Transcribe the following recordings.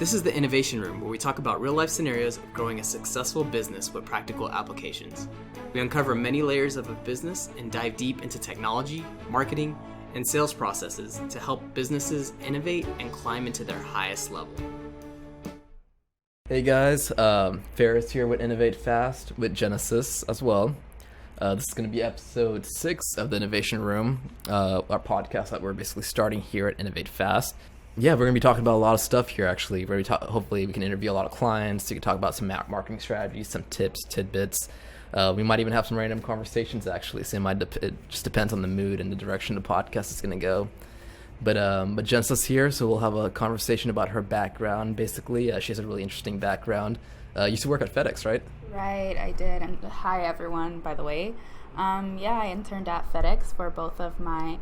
This is the Innovation Room, where we talk about real-life scenarios of growing a successful business with practical applications. We uncover many layers of a business and dive deep into technology, marketing, and sales processes to help businesses innovate and climb into their highest level. Hey guys, Ferris here with Innovate Fast with Genesis as well. This is going to be episode 6 of the Innovation Room, our podcast that we're basically starting here at Innovate Fast. Yeah, we're going to be talking about a lot of stuff here, actually. Hopefully we can interview a lot of clients. We can talk about some marketing strategies, some tips, tidbits. We might even have some random conversations, actually. So it just depends on the mood and the direction the podcast is going to go. But Genesis here, so we'll have a conversation about her background, basically. She has a really interesting background. Used to work at FedEx, right? Right, I did. And hi, everyone, by the way. I interned at FedEx for both of my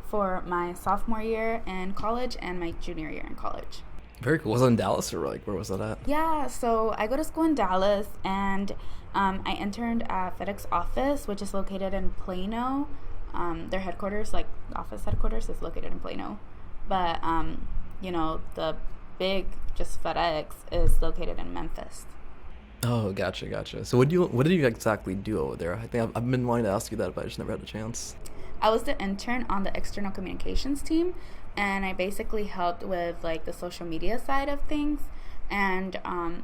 for my sophomore year in college and my junior year in college. Very cool. Was it in Dallas or where was that at? Yeah, so I go to school in Dallas, and I interned at FedEx office, which is located in Plano. Their headquarters, office headquarters, is located in Plano. But, the big, just FedEx, is located in Memphis. Oh, gotcha. So what did you exactly do over there? I think I've been wanting to ask you that, but I just never had a chance. I was the intern on the external communications team, and I basically helped with the social media side of things. And, I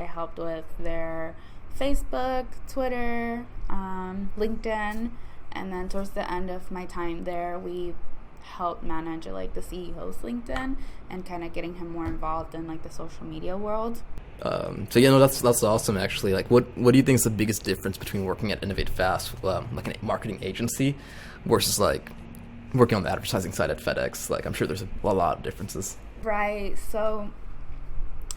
helped with their Facebook, Twitter, LinkedIn, and then towards the end of my time there, we helped manage the CEO's LinkedIn and kind of getting him more involved in the social media world. That's awesome, actually. What do you think is the biggest difference between working at Innovate Fast, a marketing agency, versus working on the advertising side at FedEx? I'm sure there's a lot of differences. Right. So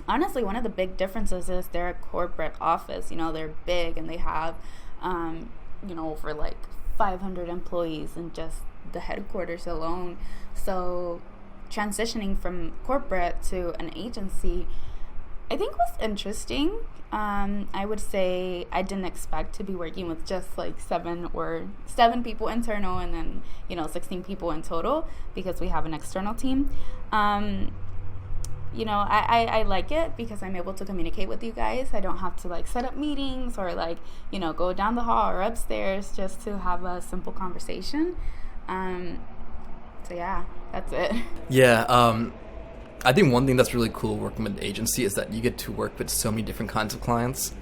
honestly, one of the big differences is they're a corporate office. They're big, and they have over 500 employees in just the headquarters alone. So transitioning from corporate to an agency, I think, was interesting. I would say I didn't expect to be working with just 7 people internal, and then 16 people in total, because we have an external team. I like it because I'm able to communicate with you guys. I don't have to set up meetings or go down the hall or upstairs just to have a simple conversation. So yeah, that's it. Yeah. I think one thing that's really cool working with an agency is that you get to work with so many different kinds of clients.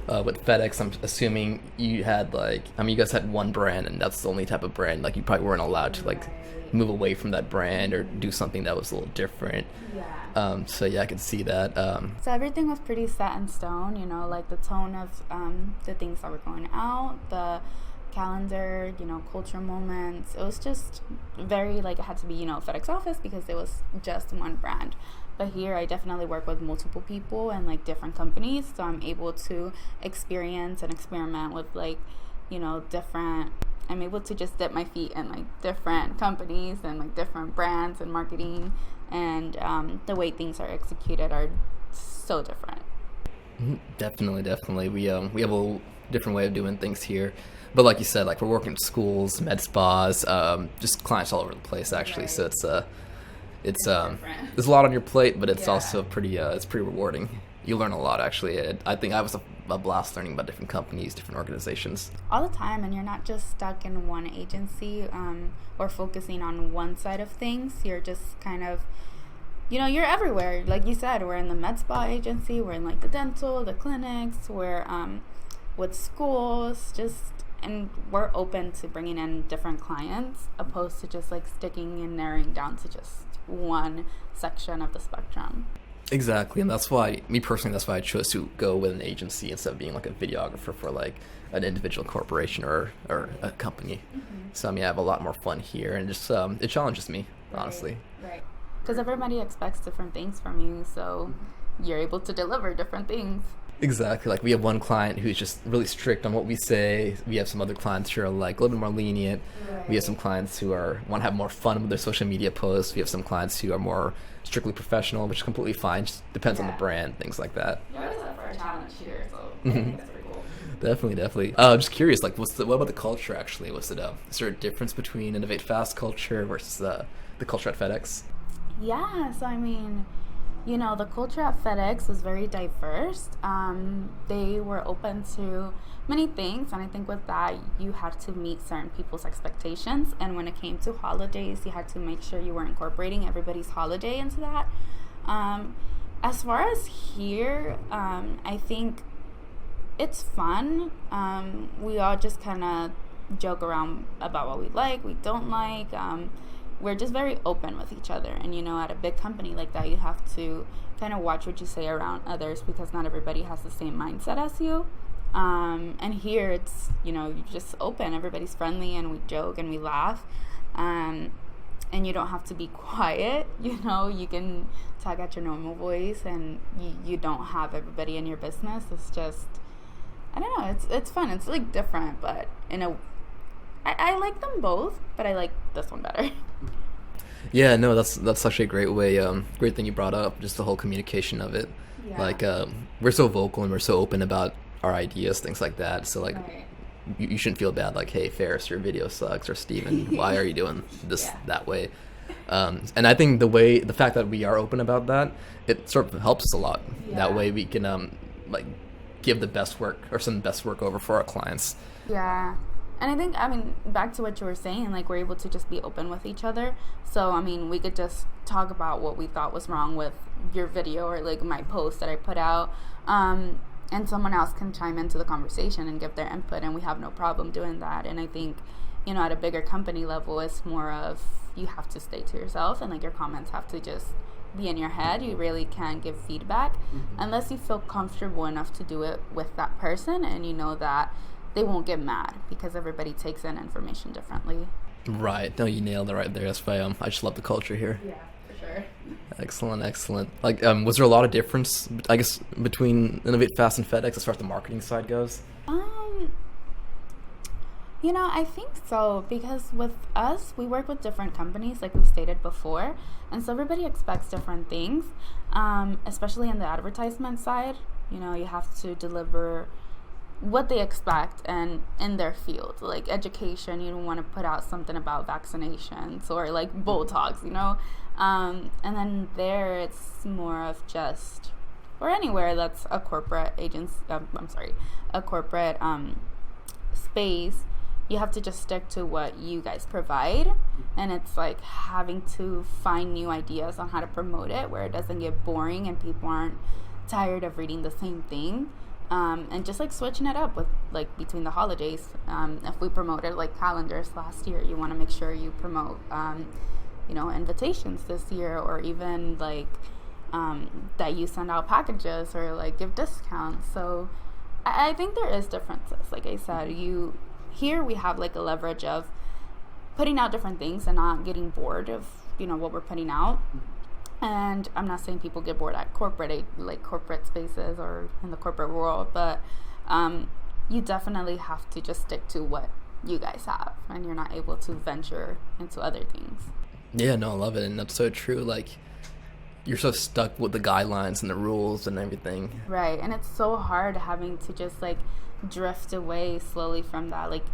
With FedEx, I'm assuming you had you guys had one brand, and that's the only type of brand. You probably weren't allowed to move away from that brand or do something that was a little different. Yeah. I could see that. So everything was pretty set in stone, the tone of the things that were going out, the calendar, culture moments. It was just very it had to be, FedEx office, because it was just one brand. But here I definitely work with multiple people and different companies, so I'm able to experience and experiment with different. I'm able to just dip my feet in different companies and different brands and marketing, and the way things are executed are so different. Definitely. We have a little different way of doing things here. But like you said, we're working in schools, med spas, just clients all over the place, actually. Right. So it's there's a lot on your plate, but it's also pretty rewarding. You learn a lot, actually. I think I was a blast learning about different companies, different organizations. All the time, and you're not just stuck in one agency or focusing on one side of things. You're just kind of, you're everywhere. Like you said, we're in the med spa agency, we're in the dental, the clinics, we're with schools, and we're open to bringing in different clients, opposed to just sticking and narrowing down to just one section of the spectrum. Exactly, and that's why I chose to go with an agency instead of being a videographer for an individual corporation or a company. Mm-hmm. So I have a lot more fun here, and just it challenges me, honestly. Right. Because everybody expects different things from you, so you're able to deliver different things. Exactly. We have one client who's just really strict on what we say. We have some other clients who are a little bit more lenient. Right. We have some clients who want to have more fun with their social media posts. We have some clients who are more strictly professional, which is completely fine. Just depends on the brand, things like that. You're always up for a challenge here, so I think that's pretty cool. Definitely. Just curious, what about the culture, actually? Is there a difference between Innovate Fast culture versus the culture at FedEx? Yeah, so I mean, you know, the culture at FedEx was very diverse. They were open to many things, and I think with that, you had to meet certain people's expectations. And when it came to holidays, you had to make sure you were incorporating everybody's holiday into that. As far as here, I think it's fun. We all just kind of joke around about what we don't like. We're just very open with each other. And, you know, at a big company like that, you have to kind of watch what you say around others because not everybody has the same mindset as you. And here it's, you know, you're just open. Everybody's friendly and we joke and we laugh. And you don't have to be quiet. You know, you can talk at your normal voice and you don't have everybody in your business. It's just, I don't know, it's fun. It's like different, but I like them both, but I like this one better. Yeah, no, that's actually a great way, great thing you brought up, just the whole communication of it. Yeah. Like, we're so vocal and we're so open about our ideas, things like that. So, like, Right. you shouldn't feel bad, like, hey, Ferris, your video sucks, or Steven, why are you doing this Yeah. that way? And I think the fact that we are open about that, it sort of helps us a lot. Yeah. That way we can, like, give the best work or send the best work over for our clients. Yeah. And I think, I mean, back to what you were saying, like, we're able to just be open with each other. So, I mean, we could just talk about what we thought was wrong with your video or, like, my post that I put out. And someone else can chime into the conversation and give their input, and we have no problem doing that. And I think, you know, at a bigger company level, it's more of you have to stay to yourself, and, like, your comments have to just be in your head. You really can't give feedback unless you feel comfortable enough to do it with that person and you know that they won't get mad because everybody takes in information differently. Right. No, you nailed it right there. That's why I just love the culture here. Yeah, for sure. Excellent. Like, was there a lot of difference, I guess, between Innovate Fast and FedEx as far as the marketing side goes? You know, I think so, because with us, we work with different companies, like we stated before, and so everybody expects different things, especially in the advertisement side. You know, you have to deliver what they expect and in their field, like education. You don't want to put out something about vaccinations or like Botox, you know. And then there it's more of just, or anywhere that's a corporate agency, a corporate space, you have to just stick to what you guys provide. And it's like having to find new ideas on how to promote it where it doesn't get boring and people aren't tired of reading the same thing. And just like switching it up with like between the holidays. If we promoted like calendars last year, you want to make sure you promote you know, invitations this year, or even like that you send out packages or like give discounts. So I think there is differences. Like I said, here we have like a leverage of putting out different things and not getting bored of, you know, what we're putting out. And I'm not saying people get bored at corporate spaces or in the corporate world, but you definitely have to just stick to what you guys have, and you're not able to venture into other things. Yeah, no, I love it, and that's so true. Like, you're so stuck with the guidelines and the rules and everything. Right, and it's so hard having to just like drift away slowly from that. Like,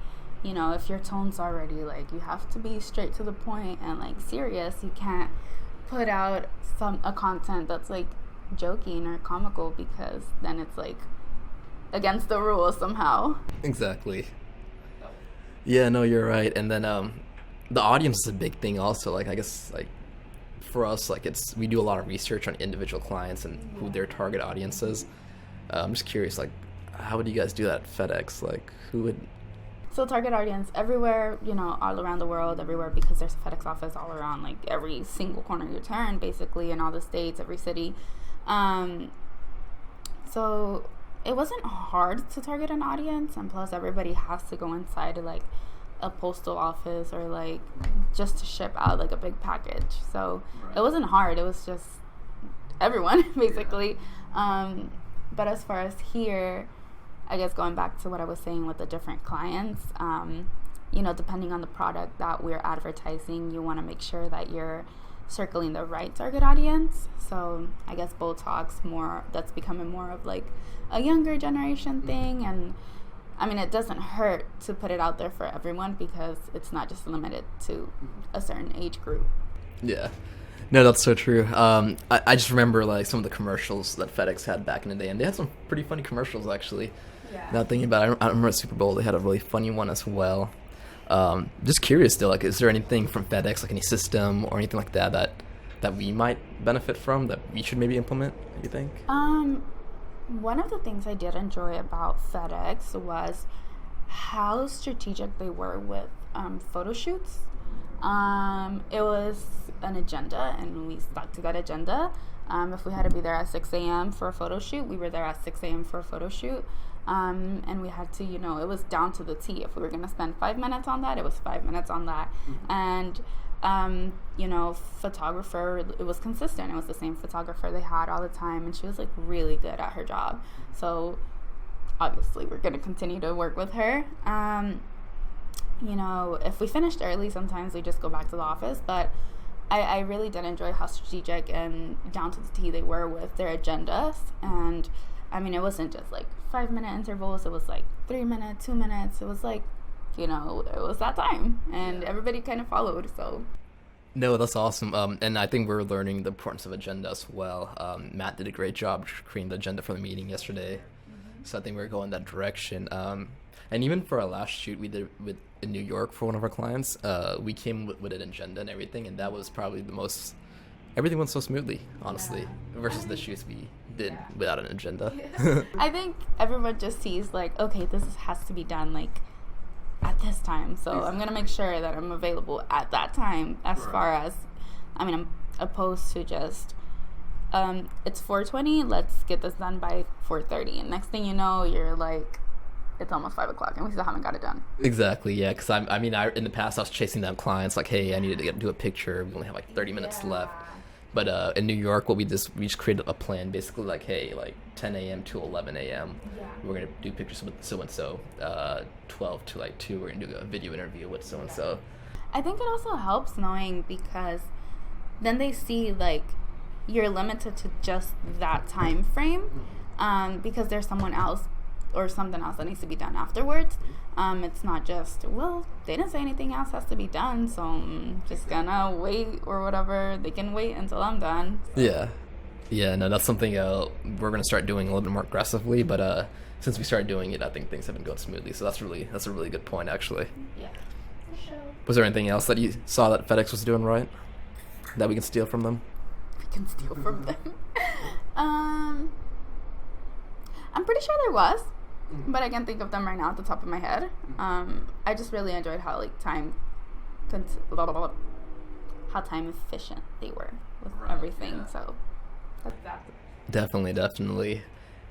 you know, if your tone's already like, you have to be straight to the point and like serious. You can't put out a content that's like joking or comical, because then it's like against the rules somehow. Exactly. Yeah, no, you're right. And then the audience is a big thing also. Like, I guess like for us, like we do a lot of research on individual clients and who their target audience is. I'm just curious, like, how would you guys do that at FedEx? Like, who would... So target audience everywhere, you know, all around the world, everywhere, because there's a FedEx office all around, like every single corner you turn, basically, in all the states, every city. So it wasn't hard to target an audience, and plus everybody has to go inside to like a postal office or like just to ship out like a big package. So It wasn't hard. It was just everyone, basically. But as far as here, I guess going back to what I was saying with the different clients, you know, depending on the product that we're advertising, you want to make sure that you're circling the right target audience. So I guess Botox, that's becoming more of like a younger generation thing. And I mean, it doesn't hurt to put it out there for everyone, because it's not just limited to a certain age group. Yeah. No, that's so true. I just remember like some of the commercials that FedEx had back in the day, and they had some pretty funny commercials actually. Yeah. Now thinking about it, I remember at Super Bowl they had a really funny one as well. Just curious though, like, is there anything from FedEx, like any system or anything like that we might benefit from that we should maybe implement? You think? One of the things I did enjoy about FedEx was how strategic they were with photo shoots. It was an agenda, and we stuck to that agenda. If we had to be there at 6 a.m. for a photo shoot, we were there at 6 a.m. for a photo shoot. And we had to, it was down to the T. If we were going to spend 5 minutes on that, it was 5 minutes on that. And, photographer, it was consistent. It was the same photographer they had all the time, and she was like really good at her job. So obviously we're going to continue to work with her. If we finished early, sometimes we just go back to the office, but I really did enjoy how strategic and down to the T they were with their agendas. And I mean, it wasn't just like 5-minute intervals, it was like 3 minutes, 2 minutes. It was like, it was that time, and everybody kind of followed. So No, that's awesome. And I think we're learning the importance of agenda as well. Matt did a great job creating the agenda for the meeting yesterday. So I think we're going that direction. And even for our last shoot we did in New York for one of our clients, we came with an agenda and everything, and that was probably everything went so smoothly, honestly, versus the shoots we did without an agenda. I think everyone just sees like, okay, this has to be done like at this time, so I'm gonna make sure that I'm available at that time. As far as, I'm opposed to just it's 4:20, let's get this done by 4:30, and next thing you know, you're like, it's almost 5 o'clock and we still haven't got it done. Exactly, yeah, because I in the past I was chasing down clients like, hey, I needed to do a picture, we only have like 30 minutes left. But in New York, we just created a plan, basically like, hey, like 10 a.m. to 11 a.m. We're gonna do pictures with so and so. 12 to like 2, we're gonna do a video interview with so and so. I think it also helps knowing, because then they see like you're limited to just that time frame, because there's someone else or something else that needs to be done afterwards. It's not just, well, they didn't say anything else has to be done, so I'm just gonna wait or whatever. They can wait until I'm done. So. Yeah, no, that's something we're gonna start doing a little bit more aggressively, but since we started doing it, I think things have been going smoothly, so that's a really good point, actually. Yeah, for sure. Was there anything else that you saw that FedEx was doing right that we can steal from them? We can steal from them. I'm pretty sure there was, but I can't think of them right now at the top of my head. I just really enjoyed how like how time efficient they were with everything. So that's that. Definitely.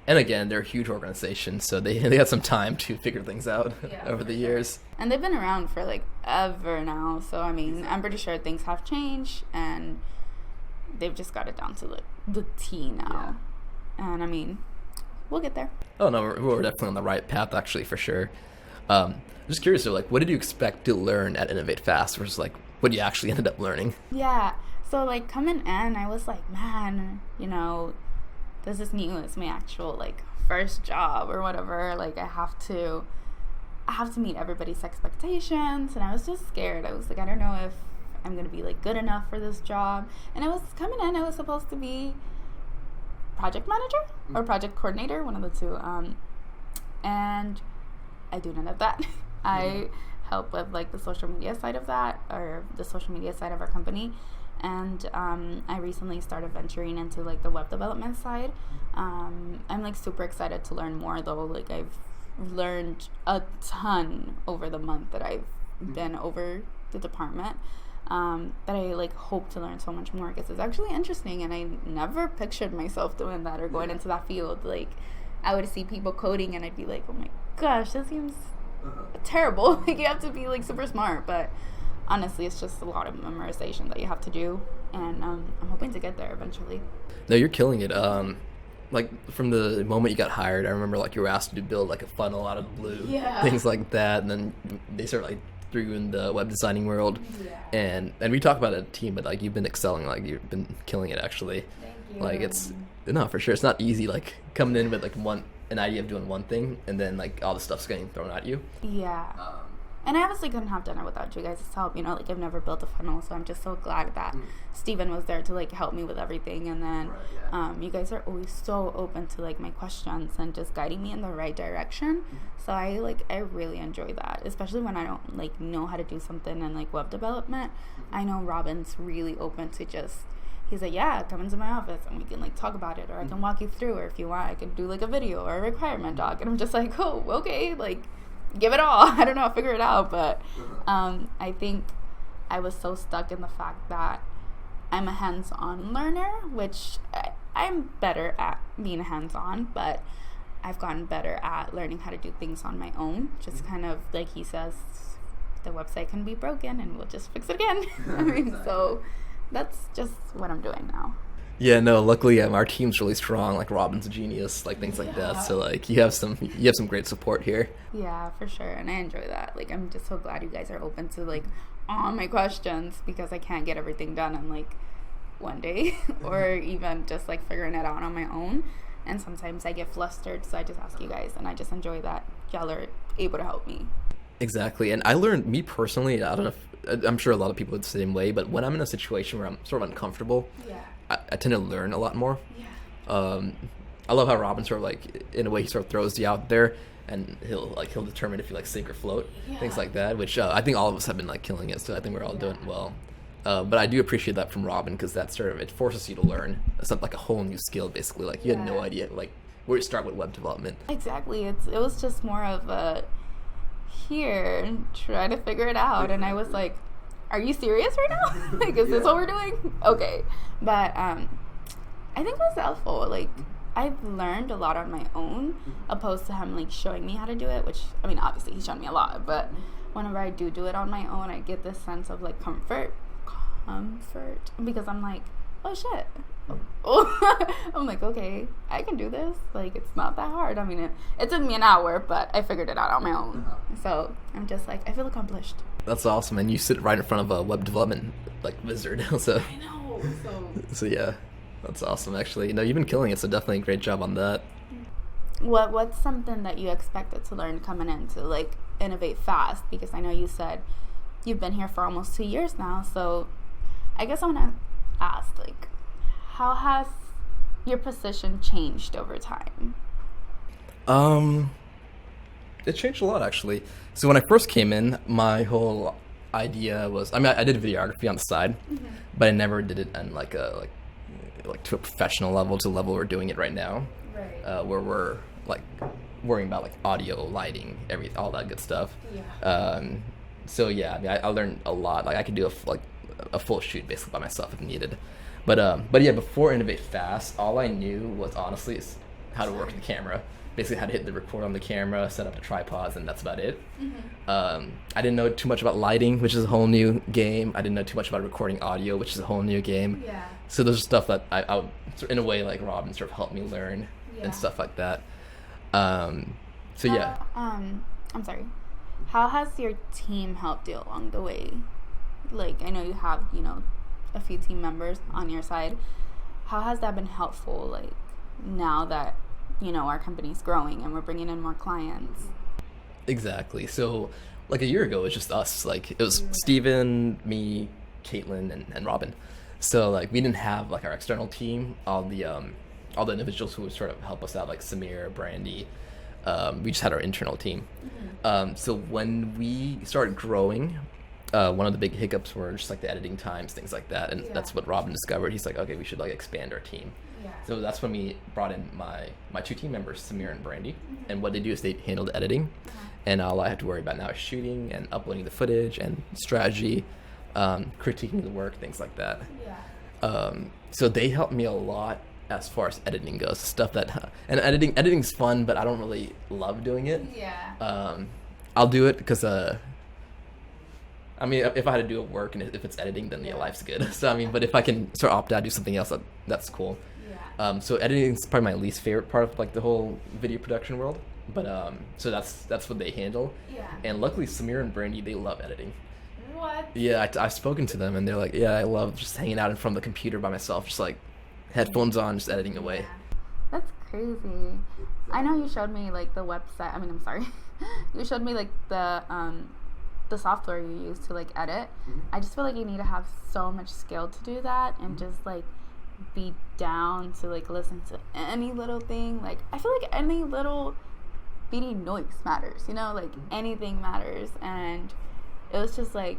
And again, they're a huge organization, so they had some time to figure things out over the years. And they've been around for like ever now, so I mean, I'm pretty sure things have changed, and they've just got it down to the T now. And I mean, we'll get there. Oh no, we're definitely on the right path, actually, for sure. Just curious though, like, what did you expect to learn at Innovate Fast versus like what you actually ended up learning? Yeah, so like coming in, I was like, man, this is new. It's my actual like first job or whatever. Like I have to meet everybody's expectations, and I was just scared. I was like, I don't know if I'm gonna be like good enough for this job. And I was coming in, I was supposed to be project manager or project coordinator, one of the two. And I do none of that. I help with like the social media side of that, or the social media side of our company. And I recently started venturing into like the web development side. I'm like super excited to learn more though. Like I've learned a ton over the month that I've been over the department, that I like hope to learn so much more, because it's actually interesting, and I never pictured myself doing that or going into that field. Like I would see people coding and I'd be like, oh my gosh, that seems terrible. Like you have to be like super smart, but honestly, it's just a lot of memorization that you have to do, and I'm hoping to get there eventually. No, you're killing it. Like from the moment you got hired, I remember like you were asked to build like a funnel out of the blue, things like that, and then they sort of like threw you in the web designing world, and we talk about it as a team, but like you've been excelling, like you've been killing it actually. Thank you. Like it's for sure. It's not easy like coming in with like an idea of doing one thing, and then like all the stuff's getting thrown at you. Yeah. And I obviously couldn't have done it without you guys' help. You know, like I've never built a funnel, so I'm just so glad that Steven was there to like help me with everything. And then you guys are always so open to like my questions and just guiding me in the right direction. So I really enjoy that, especially when I don't like know how to do something in like web development. I know Robin's really open to just, he's like, yeah, come into my office and we can like talk about it, or I can walk you through, or if you want I can do like a video or a requirement doc. And I'm just like, oh, okay, like give it all. I don't know, I'll figure it out. But I think I was so stuck in the fact that I'm a hands-on learner, which I'm better at being hands-on, but I've gotten better at learning how to do things on my own. Just kind of like he says, the website can be broken and we'll just fix it again. I mean, so that's just what I'm doing now. Yeah, no, luckily our team's really strong. Like Robin's a genius, like things like that. So like you have some great support here. Yeah, for sure. And I enjoy that. Like I'm just so glad you guys are open to like all my questions, because I can't get everything done in like one day or even just like figuring it out on my own. And sometimes I get flustered, so I just ask you guys, and I just enjoy that y'all are able to help me. Exactly. And I learned, me personally, I don't know if, I'm sure a lot of people are the same way, but when I'm in a situation where I'm sort of uncomfortable, I tend to learn a lot more. I love how Robin sort of like, in a way, he sort of throws you out there, and he'll determine if you like sink or float, things like that, which I think all of us have been like killing it, so I think we're all doing well. But I do appreciate that from Robin, because that sort of, it forces you to learn something like a whole new skill, basically. Like you had no idea like where to start with web development. Exactly. It was just more of a here, try to figure it out. And I was like, are you serious right now? Like, is this what we're doing? Okay. But I think it was helpful. Like I've learned a lot on my own, opposed to him like showing me how to do it, which I mean obviously he's shown me a lot, but whenever I do it on my own, I get this sense of like comfort, because I'm like, oh shit. I'm like, okay, I can do this. Like, it's not that hard. I mean, it took me an hour, but I figured it out on my own. So I'm just like, I feel accomplished. That's awesome. And you sit right in front of a web development like wizard. So I know. So yeah, that's awesome. Actually, you've been killing it. So definitely a great job on that. What's something that you expected to learn coming into like Innovate Fast? Because I know you said you've been here for almost 2 years now. So I guess I want to ask, like, how has your position changed over time? It changed a lot, actually. So when I first came in, my whole idea was, I mean, I did videography on the side, but I never did it on like to a professional level, to the level we're doing it right now, where we're like worrying about like audio, lighting, all that good stuff. So yeah, I mean, I learned a lot. Like I could do a full shoot basically by myself if needed. But yeah, before Innovate Fast, all I knew was honestly is how to work the camera. Basically how to hit the record on the camera, set up the tripods, and that's about it. I didn't know too much about lighting, which is a whole new game. I didn't know too much about recording audio, which is a whole new game. So there's stuff that I would, in a way, like Robin sort of helped me learn and stuff like that. So yeah. I'm sorry. How has your team helped you along the way? Like, I know you have, a few team members on your side. How has that been helpful, like, now that, our company's growing and we're bringing in more clients? Exactly. So, like, a year ago, it was just us. Like, it was Steven, me, Caitlin, and Robin. So, like, we didn't have, like, our external team, all the individuals who would sort of help us out, like Samir, Brandy. We just had our internal team. So when we started growing, one of the big hiccups were just like the editing times, things like that, and that's what Robin discovered. He's like, okay, we should like expand our team. So that's when we brought in my two team members, Samir and Brandy, and what they do is they handle the editing, and all I have to worry about now is shooting and uploading the footage and strategy, critiquing the work, things like that. So they helped me a lot as far as editing goes, stuff that, and editing's fun, but I don't really love doing it. I'll do it because I mean, if I had to do it work and if it's editing, then life's good. So I mean, but if I can sort of opt out, do something else, that's cool. So editing is probably my least favorite part of like the whole video production world. But so that's what they handle. And luckily, Samir and Brandy, they love editing. What? Yeah, I've spoken to them and they're like, yeah, I love just hanging out in front of the computer by myself, just like headphones on, just editing away. That's crazy. I know you showed me like the website. I mean, I'm sorry. You showed me like the the software you use to like edit. I just feel like you need to have so much skill to do that, and just like be down to like listen to any little thing. Like I feel like any little beady noise matters, you know, like anything matters. And it was just like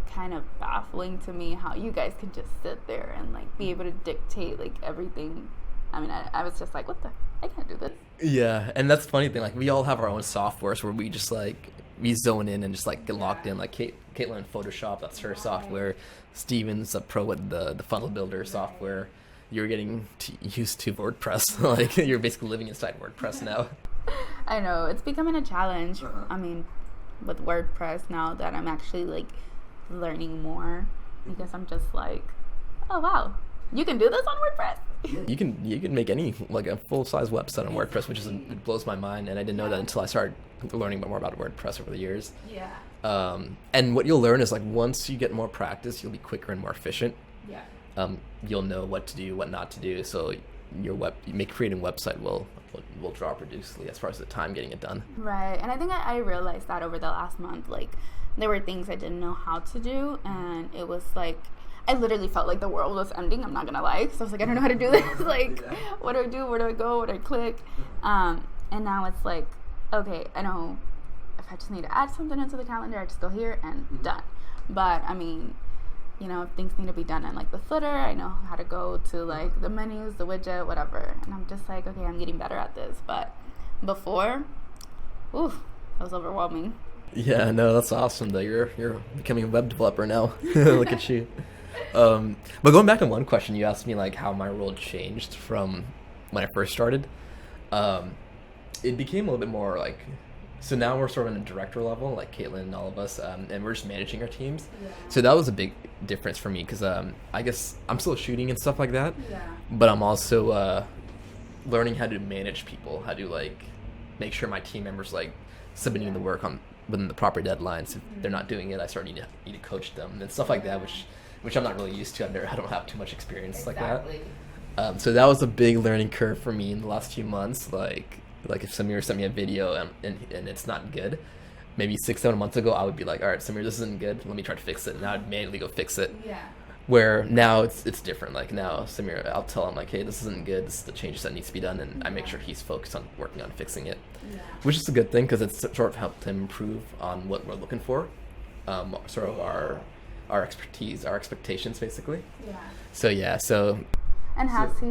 kind of baffling to me how you guys could just sit there and like be able to dictate like everything. I mean, I was just like, what the, I can't do this. Yeah, and that's the funny thing, like we all have our own softwares where we just like we zone in and just like get locked in. Like Caitlin Photoshop, that's her software. Steven's a pro with the funnel builder software. You're getting used to WordPress. Like you're basically living inside WordPress now. I know, it's becoming a challenge. I mean, with WordPress now that I'm actually like learning more, because I'm just like, oh wow, you can do this on WordPress. You can make any like a full size website on WordPress, which it blows my mind, and I didn't know that until I started learning more about WordPress over the years. Yeah. And what you'll learn is like once you get more practice, you'll be quicker and more efficient. Yeah. You'll know what to do, what not to do. So your creating website will drop reducedly as far as the time getting it done. Right, and I think I realized that over the last month. Like there were things I didn't know how to do, and it was like I literally felt like the world was ending. I'm not gonna lie. So I was like, I don't know how to do this. Like, what do I do? Where do I go? Where do I click? And now it's like, okay, I know if I just need to add something into the calendar, I just go here and done. But I mean, you know, if things need to be done in like the footer, I know how to go to like the menus, the widget, whatever. And I'm just like, okay, I'm getting better at this. But before, it was overwhelming. Yeah, no, that's awesome though. You're becoming a web developer now. Look at you. But going back to one question you asked me, like how my role changed from when I first started, it became a little bit more like, so now we're sort of in a director level, like Caitlin and all of us, and we're just managing our teams. Yeah. So that was a big difference for me because I guess I'm still shooting and stuff like that, but I'm also learning how to manage people, how to like make sure my team members like submitting the work on within the proper deadlines. If they're not doing it, I need to coach them and stuff like that, which I'm not really used to. I don't have too much experience like that. So that was a big learning curve for me in the last few months. Like if Samir sent me a video and it's not good, maybe 6-7 months ago, I would be like, all right, Samir, this isn't good. Let me try to fix it. And I'd manually go fix it. Yeah. Where now it's different. Like now, Samir, I'll tell him like, hey, this isn't good. This is the changes that needs to be done, and I make sure he's focused on working on fixing it, which is a good thing because it's sort of helped him improve on what we're looking for, sort of our expertise, our expectations, basically. Yeah. So. And has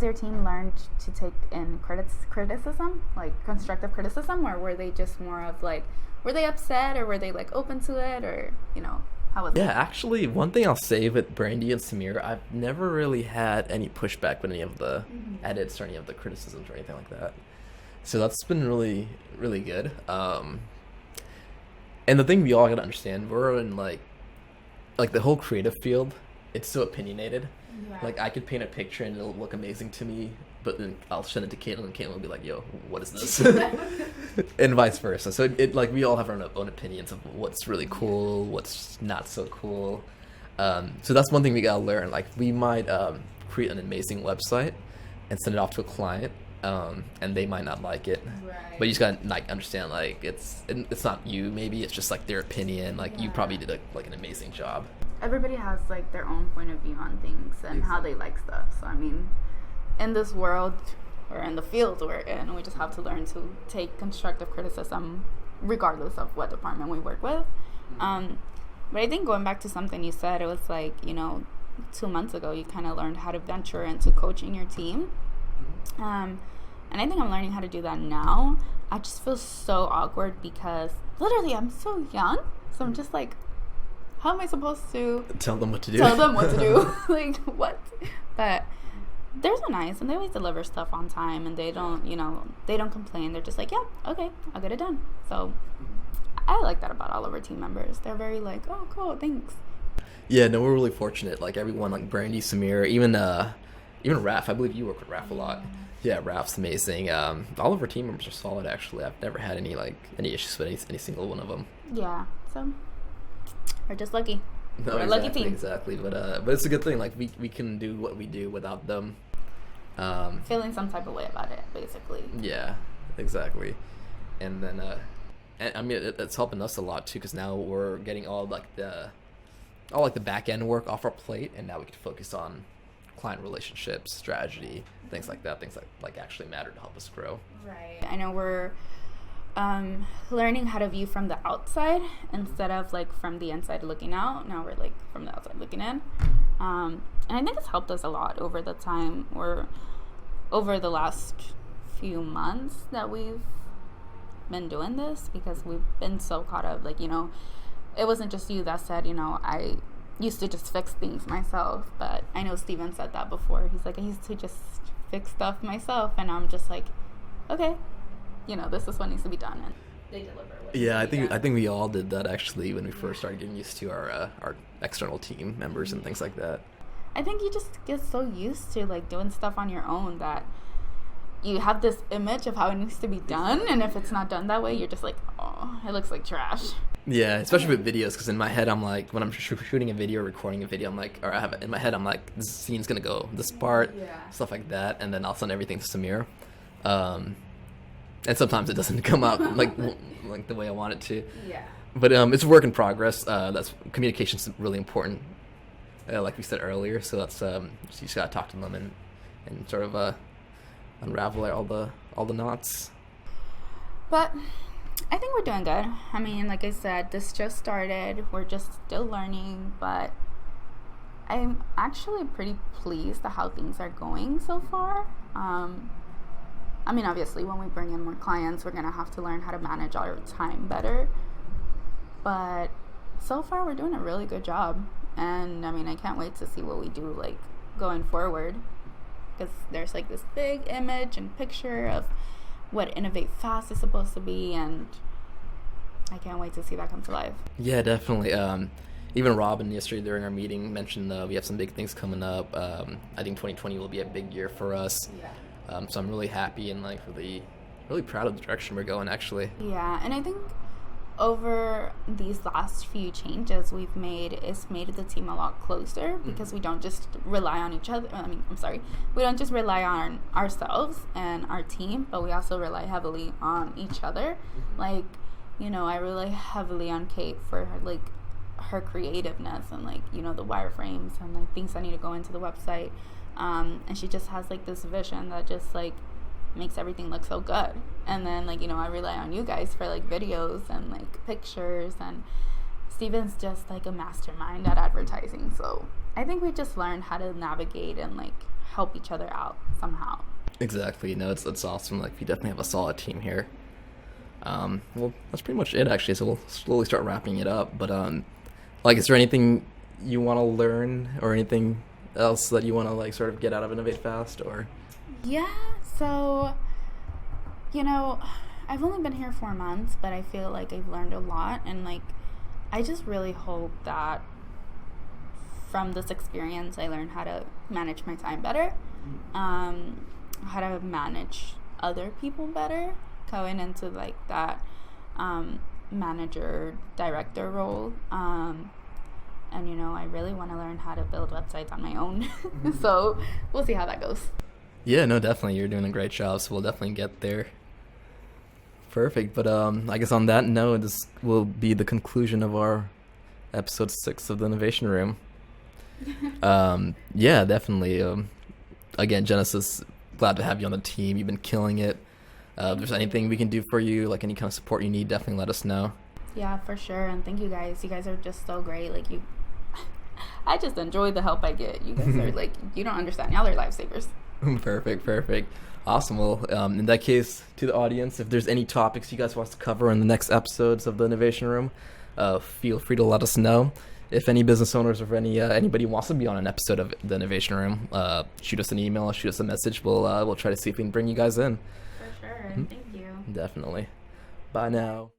your team learned to take in criticism, like constructive criticism, or were they just more of like, were they upset, or were they like open to it, or you know, how was it? Yeah, actually, one thing I'll say with Brandy and Samir, I've never really had any pushback with any of the edits or any of the criticisms or anything like that. So that's been really, really good. And the thing we all gotta understand, we're in like the whole creative field, it's so opinionated. Yeah. Like I could paint a picture and it'll look amazing to me, but then I'll send it to Caitlin and Caitlin will be like, yo, what is this? And vice versa. So it like we all have our own opinions of what's really cool, what's not so cool. So that's one thing we gotta learn. Like we might create an amazing website and send it off to a client, and they might not like it. Right. But you just gotta like understand like it's not you, maybe it's just like their opinion. Like you probably did like an amazing job. Everybody has like their own point of view on things and how they like stuff. So I mean, in this world or in the field we're in, we just have to learn to take constructive criticism regardless of what department we work with. But I think going back to something you said, it was like, you know, 2 months ago you kind of learned how to venture into coaching your team. And I think I'm learning how to do that now. I just feel so awkward because literally I'm so young, so I'm just like, how am I supposed to tell them what to do? Like, what? But they're so nice, and they always deliver stuff on time, and they don't complain. They're just like, yeah, okay, I'll get it done. So I like that about all of our team members. They're very like, oh, cool, thanks. Yeah, no, we're really fortunate. Like everyone, like Brandy, Samir, even Raph. I believe you work with Raph a lot. Yeah, Raph's amazing. All of our team members are solid. Actually, I've never had any issues with any single one of them. Yeah, so we're just lucky. No, we're exactly, a lucky team. Exactly, but it's a good thing. Like we can do what we do without them. Feeling some type of way about it, basically. Yeah, exactly. And then, and I mean, it's helping us a lot too, because now we're getting all the back end work off our plate, and now we can focus on client relationships, strategy, things like that, things that like actually matter to help us grow. Right. I know we're learning how to view from the outside instead of like from the inside looking out. Now we're like from the outside looking in. And I think it's helped us a lot over the time, or over the last few months that we've been doing this, because we've been so caught up. Like, you know, it wasn't just you that said, you know, I used to just fix things myself, but I know Steven said that before. He's like, I used to just fix stuff myself, and I'm just like, okay, you know, this is what needs to be done, and they deliver. Yeah, I think we all did that actually when we first started getting used to our external team members and things like that. I think you just get so used to like doing stuff on your own that you have this image of how it needs to be done, and if it's not done that way, you're just like, oh, it looks like trash. Yeah, especially with videos, because in my head I'm like, when I'm shooting a video, recording a video, I'm like, or I have it in my head, I'm like, this scene's gonna go this part, stuff like that, and then I'll send everything to Samir. And sometimes it doesn't come out like the way I want it to. Yeah. But it's a work in progress. That's communication's really important, like we said earlier. So that's so you just gotta talk to them and sort of unravel all the knots. But I think we're doing good. I mean, like I said, this just started. We're just still learning, but I'm actually pretty pleased at how things are going so far. I mean, obviously, when we bring in more clients, we're going to have to learn how to manage our time better. But so far, we're doing a really good job. And, I mean, I can't wait to see what we do, like, going forward. Because there's, like, this big image and picture of what Innovate Fast is supposed to be. And I can't wait to see that come to life. Yeah, definitely. Even Robin yesterday during our meeting mentioned we have some big things coming up. I think 2020 will be a big year for us. Yeah. So I'm really happy and like really proud of the direction we're going, actually. Yeah, and I think over these last few changes we've made, it's made the team a lot closer, because we don't just rely on each other. We don't just rely on ourselves and our team, but we also rely heavily on each other. Like, you know, I rely heavily on Kate for her creativeness and like, you know, the wireframes and like things that need to go into the website. And she just has like this vision that just like makes everything look so good. And then like, you know, I rely on you guys for like videos and like pictures, and Steven's just like a mastermind at advertising. So I think we just learned how to navigate and like help each other out somehow. Exactly. No, it's awesome. Like, we definitely have a solid team here. Well, that's pretty much it, actually. So we'll slowly start wrapping it up. But like, is there anything you want to learn or anything else that you want to like sort of get out of Innovate Fast? Or Yeah, so, you know, I've only been here 4 months, but I feel like I've learned a lot, and like I just really hope that from this experience I learned how to manage my time better, how to manage other people better, going into like that manager director role. And, you know, I really want to learn how to build websites on my own. So we'll see how that goes. Yeah, no, definitely. You're doing a great job, so we'll definitely get there. Perfect. But I guess on that note, this will be the conclusion of our episode 6 of the Innovation Room. Yeah, definitely. Again, Genesis, glad to have you on the team. You've been killing it. If there's anything we can do for you, like any kind of support you need, definitely let us know. Yeah, for sure. And thank you guys. You guys are just so great. Like, I just enjoy the help I get. You guys are like, you don't understand. Y'all are lifesavers. Perfect. Awesome. Well, in that case, to the audience, if there's any topics you guys want us to cover in the next episodes of the Innovation Room, feel free to let us know. If any business owners or anybody wants to be on an episode of the Innovation Room, shoot us an email, shoot us a message. We'll try to see if we can bring you guys in. For sure. Thank you. Definitely. Bye now.